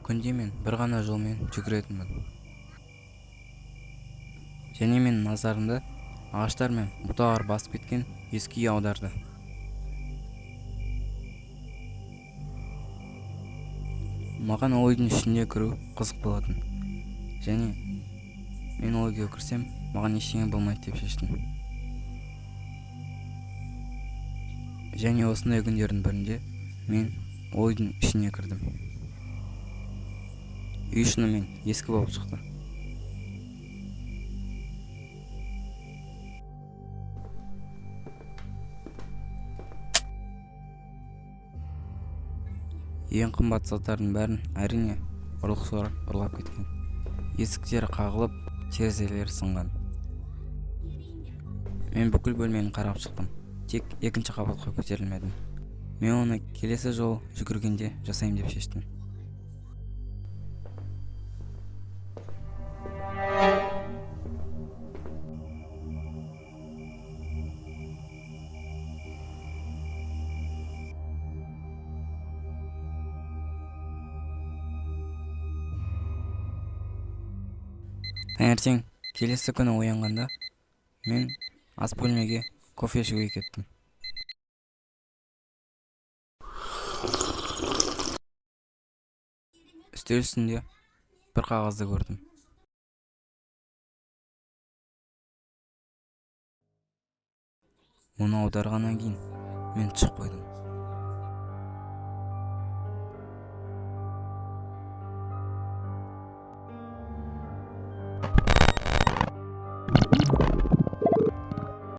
Күнде мен бір ғана жолмен жүгіретінмін. Және менің назарымды ағаштар мен бұталар басып кеткен ескі үй аударды. Маған ол үйдің ішіне кіру қызық болатын. Және мен ол үйге кірсем, маған ештеңе болмайды деп шештім. Және осындай күндердің бірінде мен ол үйдің ішіне кірдім. Үй шынымен ескі болып шықты. Ең қымбат заттардың бәрін әрине ұрлықшылар ұрлап кеткен. Есіктері қағылып, терезелері сынған. Мен бүкіл бөлмені қарап шықтым. Тек екінші қабатқа көтерілмедім. Мен оны келесі жол жүгіргенде жасаймын деп шештім. Таңертең келесі күні оянғанда мен ас бөлмеге кофе ішуге кеттім. Үстел үстінде бір қағазды көрдім. Оны аударғаннан кейін мен шық қойдым.